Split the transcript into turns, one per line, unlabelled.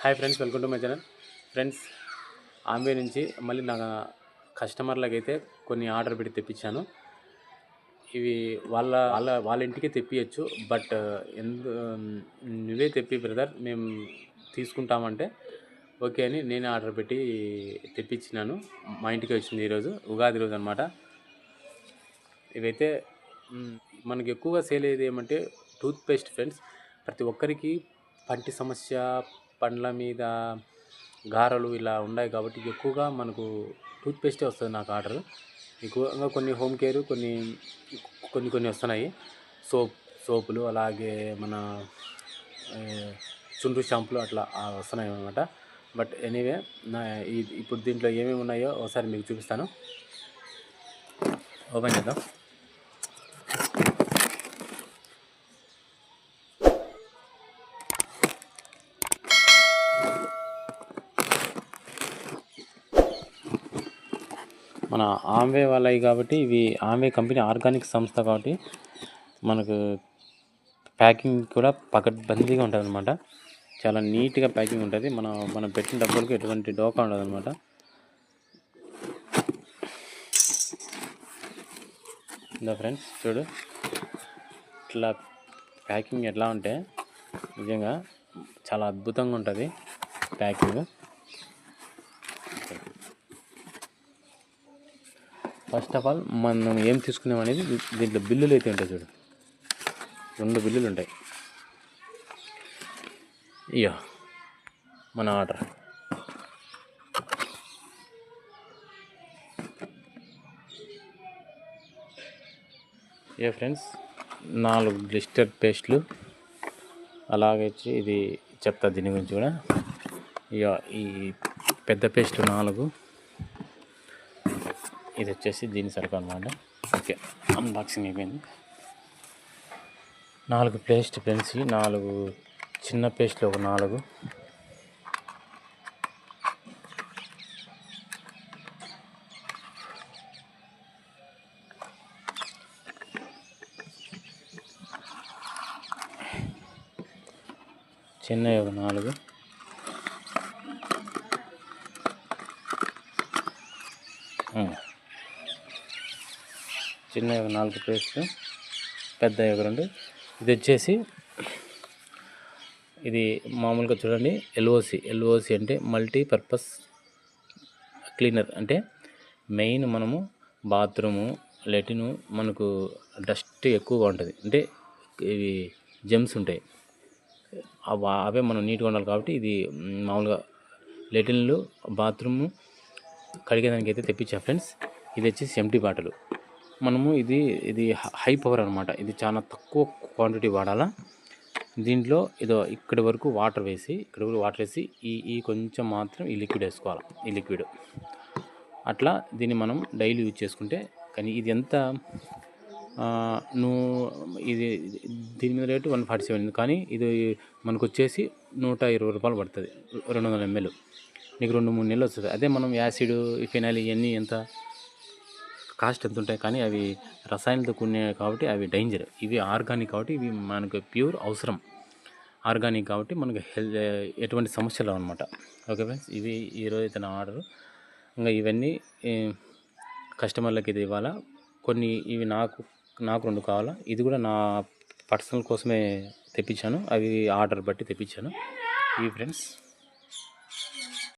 Hi friends, welcome to my channel. Friends, Ambe నుంచి మళ్ళీ నా కస్టమర్లకు అయితే కొన్ని ఆర్డర్ పెట్టి తెప్పించాను. ఇవి వాళ్ళ ఇంటికి తెప్పియచ్చు. బట్ నువ్వే తెప్పి బ్రదర్, మేము తీసుకుంటామంటే ఓకే అని నేనే ఆర్డర్ పెట్టి తెప్పించినాను. మా ఇంటికి వచ్చింది ఈరోజు, ఉగాది రోజు అనమాట. ఇవైతే మనకు ఎక్కువగా సేల్ అయ్యేది ఏమంటే టూత్పేస్ట్ ఫ్రెండ్స్. ప్రతి ఒక్కరికి పంటి సమస్య, పండ్ల మీద గారెలు ఇలా ఉన్నాయి కాబట్టి ఎక్కువగా మనకు టూత్పేస్టే వస్తుంది నాకు ఆర్డర్. ఎక్కువగా కొన్ని హోమ్ కేర్, కొన్ని వస్తున్నాయి. సోపులు, అలాగే మన చుండ్రు షాంపులు అట్లా వస్తున్నాయి అన్నమాట. బట్ ఎనీవే, ఇప్పుడు దీంట్లో ఏమేమి ఉన్నాయో ఒకసారి మీకు చూపిస్తాను. ఓపెన్ చేద్దాం. మన ఆమ్వే వాళ్ళవి కాబట్టి, ఇవి ఆమ్వే కంపెనీ ఆర్గానిక్ సంస్థ కాబట్టి మనకు ప్యాకింగ్ కూడా పకడ్బందీగా ఉంటుంది అనమాట. చాలా నీట్గా ప్యాకింగ్ ఉంటుంది. మనం పెట్టిన డబ్బులకి ఎటువంటి డోకా ఉండదు అనమాట. ఇంకా ఫ్రెండ్స్ చూడు, ఇట్లా ప్యాకింగ్ ఎట్లా ఉంటే నిజంగా చాలా అద్భుతంగా ఉంటుంది ప్యాకింగ్. ఫస్ట్ ఆఫ్ ఆల్ మనం ఏం తీసుకున్నాం అనేది దీంట్లో బిల్లులు అయితే ఉంటాయి చూడు. 2 బిల్లులు ఉంటాయి. ఇయ్యో మన ఆర్డర్. ఫ్రెండ్స్, 4 గ్లిస్టర్ పేస్ట్లు, అలాగే ఇది చెప్తా దీని గురించి కూడా. ఇక ఈ పెద్ద పేస్ట్ 4, ఇది వచ్చేసి దీని సరుకు అనమాట. ఓకే, అన్బాక్సింగ్ అయిపోయింది. 4 పేస్ట్ ఫ్రెండ్స్, 4 చిన్న పేస్ట్లు, ఒక 4 చిన్నవి, ఒక 4 చిన్నవి, ఒక 4 పేస్ట్లు, పెద్దవి ఒక 2. ఇది వచ్చేసి ఇది మామూలుగా చూడండి, ఎల్ఓసి అంటే మల్టీపర్పస్ క్లీనర్. అంటే మెయిన్ మనము బాత్రూము, లెటిను మనకు డస్ట్ ఎక్కువగా ఉంటుంది, అంటే ఇవి జెమ్స్ ఉంటాయి, అవే మనం నీట్గా ఉండాలి కాబట్టి ఇది మామూలుగా లెటిన్లు, బాత్రూము కడిగేదానికి అయితే తెప్పించా ఫ్రెండ్స్. ఇది వచ్చేసి ఎంటీ బాటిల్. మనము ఇది హై పవర్ అనమాట. ఇది చాలా తక్కువ క్వాంటిటీ వాడాలా. దీంట్లో ఇక్కడి వరకు వాటర్ వేసి ఈ కొంచెం మాత్రం ఈ లిక్విడ్ వేసుకోవాలి. ఈ లిక్విడ్ అట్లా దీన్ని మనం డైలీ యూజ్ చేసుకుంటే. కానీ ఇది ఎంత దీని మీద రేటు 147, కానీ ఇది మనకు వచ్చేసి 120 రూపాయలు పడుతుంది. 200 ml నీకు 2-3 నెలలు వస్తుంది. అదే మనం యాసిడ్, ఫినాయిల్ ఇవన్నీ ఎంత కాస్ట్ ఎంత ఉంటాయి, కానీ అవి రసాయనాలతో కూడినవి కాబట్టి అవి డేంజర్. ఇవి ఆర్గానిక్ కాబట్టి ఇవి మనకు ప్యూర్ అవసరం. ఆర్గానిక్ కాబట్టి మనకు ఎటువంటి సమస్యలు అనమాట. ఓకే ఫ్రెండ్స్, ఇవి ఈరోజు అయితే నా ఆర్డర్. ఇంకా ఇవన్నీ కస్టమర్లకి ఇది ఇవ్వాలా. కొన్ని ఇవి నాకు 2 కావాలా. ఇది కూడా నా పర్సనల్ కోసమే తెప్పించాను, అవి ఆర్డర్ బట్టి తెప్పించాను. ఇవి ఫ్రెండ్స్.